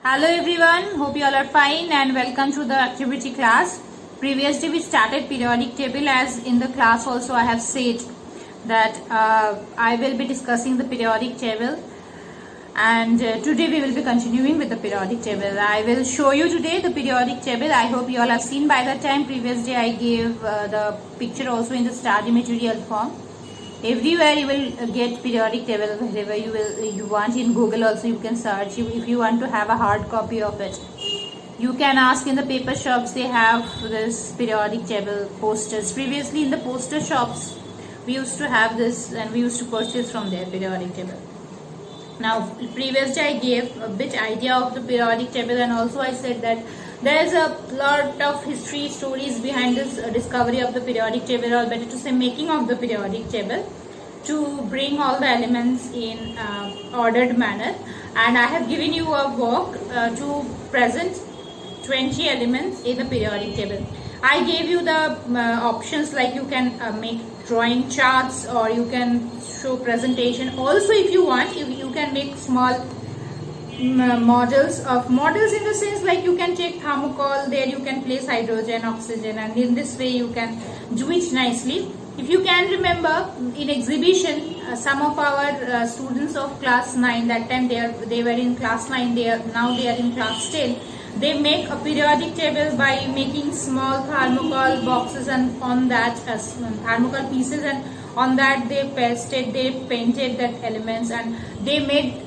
Hello everyone, hope you all are fine and welcome to the activity class. Previously we started periodic table, as in the class also I have said that I will be discussing the periodic table, and today we will be continuing with the periodic table. I will show you today the periodic table. I hope you all have seen by that time. Previous day I gave the picture also in the study material form. Everywhere you will get periodic table, wherever you want. In Google also you can search. If you want to have a hard copy of it, you can ask in the paper shops. They have this periodic table posters. Previously in the poster shops we used to have this, and we used to purchase from their periodic table. Now previous day I gave a bit idea of the periodic table, and also I said that there is a lot of history stories behind this discovery of the periodic table, or better to say making of the periodic table, to bring all the elements in ordered manner. And I have given you a work to present 20 elements in the periodic table. I gave you the options, like you can make drawing charts, or you can show presentation. Also if you want, you can make small models in the sense, like you can take thermocol, there you can place hydrogen, oxygen, and in this way you can do it nicely. If you can remember, in exhibition some of our students of class 9, that time they were in class 9, now they are in class 10. They make a periodic table by making small thermocol boxes, and on that thermocol pieces, and on that they painted that elements, and they made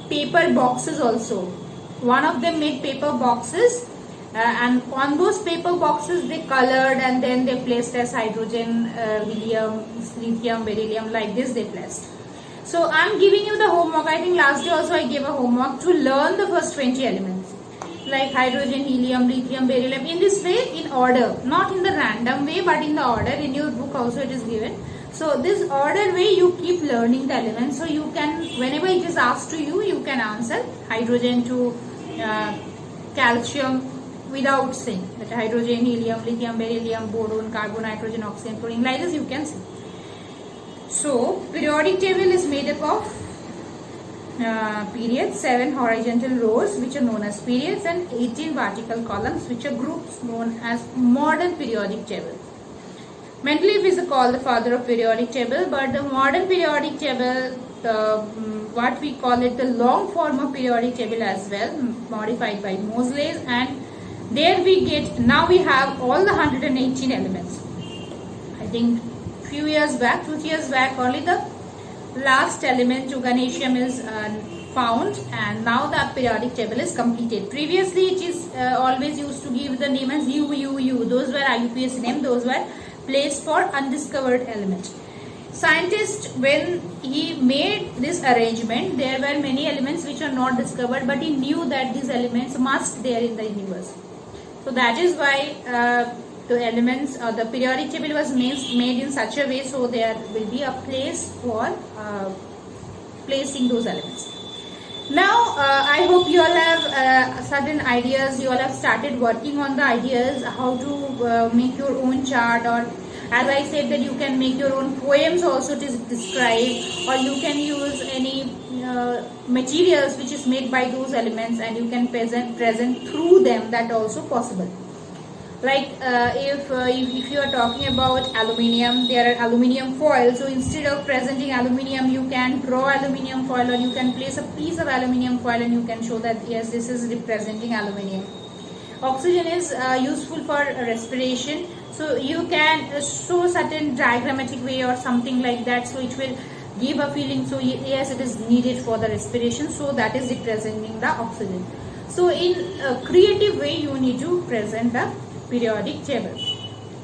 paper boxes also. One of them made paper boxes, and on those paper boxes they colored, and then they placed as hydrogen, helium, lithium, beryllium, like this they placed. So I'm giving you the homework. I think last day also I gave a homework to learn the first 20 elements, like hydrogen, helium, lithium, beryllium, in this way, in order, not in the random way, but in the order. In your book also it is given. So this order way you keep learning the elements, so you can, whenever it is asked to you, you can answer hydrogen to calcium without saying that hydrogen, helium, lithium, beryllium, boron, carbon, nitrogen, oxygen, chlorine, like this you can see. So periodic table is made up of periods, 7 horizontal rows which are known as periods, and 18 vertical columns which are groups known as modern periodic table. Mendeleev is called the father of periodic table, but the modern periodic table, what we call it, the long form of periodic table as well, modified by Moseley, and there we get, now we have all the 118 elements. I think few years back, 2 years back, only the last element, euganetium, is found, and now the periodic table is completed. Previously it is always used to give the name as U. Those were IUPAC name, those were placed for undiscovered element. Scientist, when he made this arrangement, there were many elements which are not discovered, but he knew that these elements must there in the universe. So that is why the elements, the periodic table was made in such a way, so there will be a place for placing those elements. Now I hope you all have certain ideas. You all have started working on the ideas how to make your own chart, or as I said that you can make your own poems also to describe, or you can use any materials which is made by those elements, and you can present through them. That also possible. Like if you are talking about aluminium, there are aluminium foil, so instead of presenting aluminium, you can draw aluminium foil, or you can place a piece of aluminium foil and you can show that yes, this is representing aluminium. Oxygen is useful for respiration, so you can show certain diagrammatic way or something like that, so it will give a feeling, so yes, it is needed for the respiration, so that is representing the oxygen. So in a creative way you need to present the periodic table.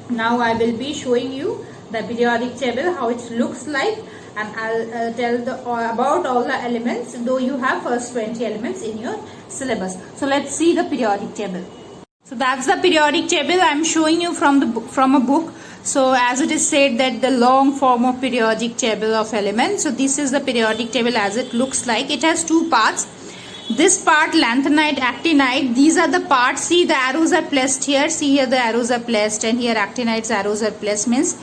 Now I will be showing you the periodic table, how it looks like, and I'll tell about all the elements, though you have first 20 elements in your syllabus. So let's see the periodic table. So that's the periodic table I'm showing you from a book. So as it is said that the long form of periodic table of elements. So this is the periodic table as it looks like. It has 2 parts. This part, lanthanide, actinide, these are the parts. See, the arrows are placed here. See here the arrows are placed, and here actinide's arrows are placed. Means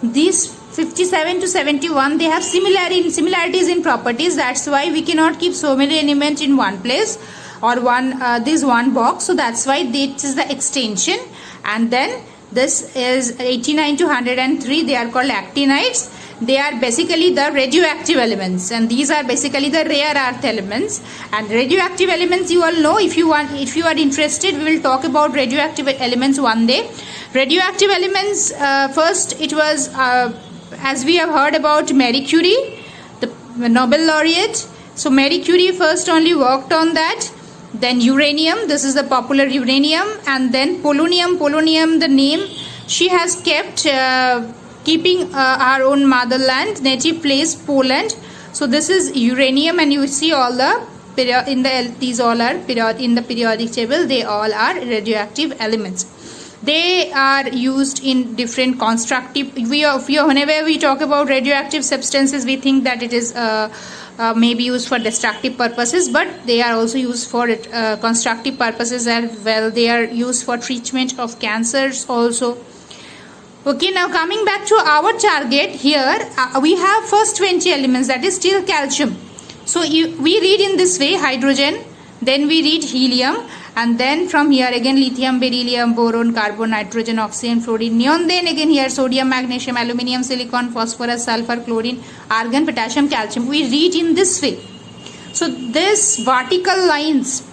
these 57 to 71, they have similarities in properties. That's why we cannot keep so many elements in one place. or one box, so that's why this is the extension. And then this is 89 to 103, they are called actinides. They are basically the radioactive elements, and these are basically the rare earth elements. And radioactive elements, you all know, if you are interested, we will talk about radioactive elements one day. Radioactive elements, first it was as we have heard about Marie Curie, the Nobel laureate. So Marie Curie first only worked on that. Then uranium, this is the popular uranium. And then polonium, the name she has kept, keeping our own motherland, native place Poland. So this is uranium, and you see all the these all are in the periodic table, they all are radioactive elements. They are used in different constructive, whenever we talk about radioactive substances, we think that it is maybe used for destructive purposes, but they are also used for constructive purposes as well. They are used for treatment of cancers also. Okay, now coming back to our target, here we have first 20 elements, that is still calcium. So we read in this way: hydrogen, then we read helium, and then from here again lithium, beryllium, boron, carbon, nitrogen, oxygen, fluorine, neon, then again here sodium, magnesium, aluminium, silicon, phosphorus, sulfur, chlorine, argon, potassium, calcium. We read in this way. So this vertical lines,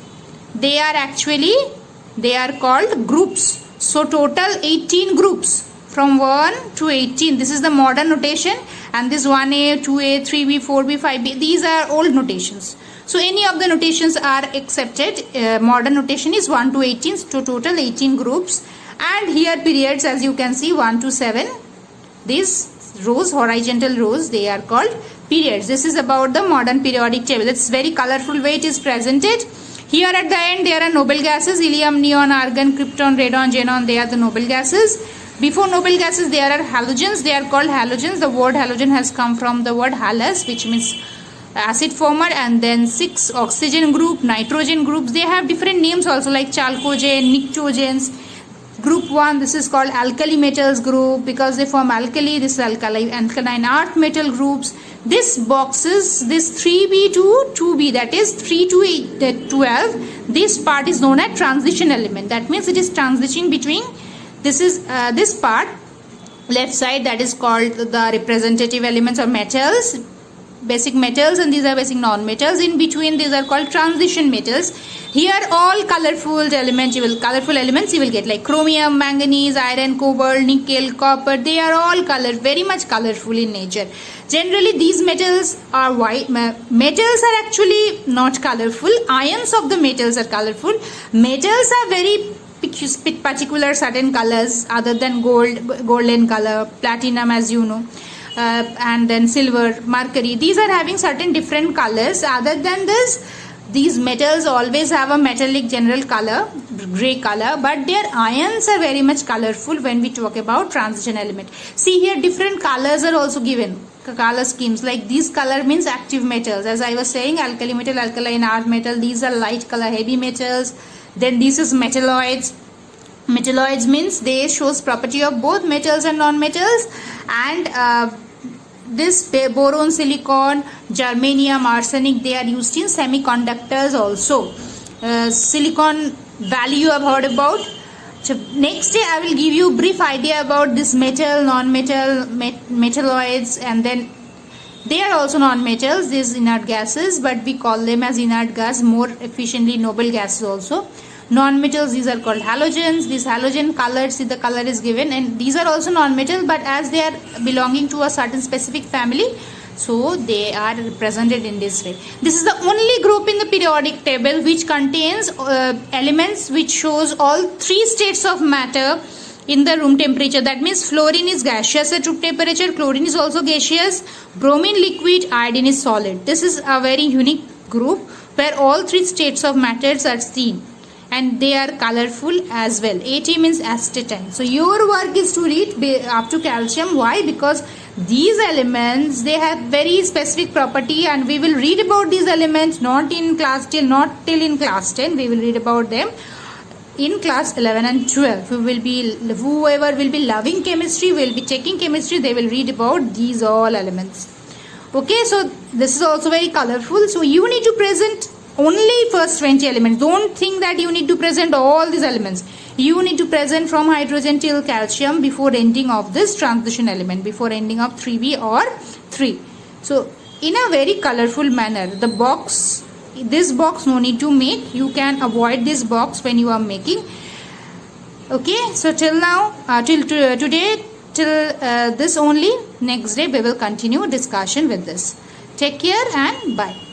they are called groups. So total 18 groups. From 1 to 18, this is the modern notation, and this 1A, 2A, 3B, 4B, 5B, these are old notations. So any of the notations are accepted. Modern notation is 1 to 18, so total 18 groups. And here periods, as you can see, 1 to 7. These rows, horizontal rows, they are called periods. This is about the modern periodic table. It's very colorful way it is presented. Here at the end, there are noble gases: helium, neon, argon, krypton, radon, xenon. They are the noble gases. Before noble gases, there are halogens. They are called halogens. The word halogen has come from the word halus, which means acid former. And then 6 oxygen group, nitrogen groups. They have different names also, like chalcogen, nitrogens. Group 1, this is called alkali metals group, because they form alkali. This is alkaline earth metal groups. This boxes, this 3B to 2B, that is 3 to 12. This part is known as transition element. That means it is transitioning between. This is this part, left side, that is called the representative elements or metals, basic metals, and these are basic non-metals. In between, these are called transition metals. Here all colorful elements you will get, like chromium, manganese, iron, cobalt, nickel, copper. They are all very much colorful in nature. Generally these metals are white. Metals are actually not colorful. Ions of the metals are colorful. Metals are very particular certain colors other than golden color, platinum, as you know, and then silver, mercury. These are having certain different colors. Other than this, these metals always have a metallic general color, gray color, but their ions are very much colorful when we talk about transition element. See here, different colors are also given, color schemes. Like this color means active metals. As I was saying, alkali metal, alkaline earth metal, these are light color heavy metals. Then this is metalloids. Metalloids means they shows property of both metals and non-metals. And this boron, silicon, germanium, arsenic, they are used in semiconductors also. Silicon valley you have heard about. So next day I will give you a brief idea about this metal, non-metal, metalloids, and then they are also non-metals, these inert gases, but we call them as inert gas, more efficiently noble gases also. Non-metals, these are called halogens. These halogen colors, see the color is given, and these are also non-metal, but as they are belonging to a certain specific family, so they are represented in this way. This is the only group in the periodic table which contains elements which shows all 3 states of matter in the room temperature. That means fluorine is gaseous at room temperature, chlorine is also gaseous, bromine liquid, iodine is solid. This is a very unique group where all 3 states of matters are seen, and they are colorful as well. AT means astatine. So your work is to read up to calcium. Why? Because these elements, they have very specific property, and we will read about these elements not till in class 10. We will read about them in class 11 and 12. Whoever will be loving chemistry, will be taking chemistry, they will read about these all elements. Okay, so this is also very colorful. So you need to present only first 20 elements. Don't think that you need to present all these elements. You need to present from hydrogen till calcium before ending of this transition element, before ending of 3V or 3. So in a very colorful manner, the box, this box no need to make. You can avoid this box when you are making. Okay, so till now, today, till this only. Next day we will continue discussion with this. Take care and bye.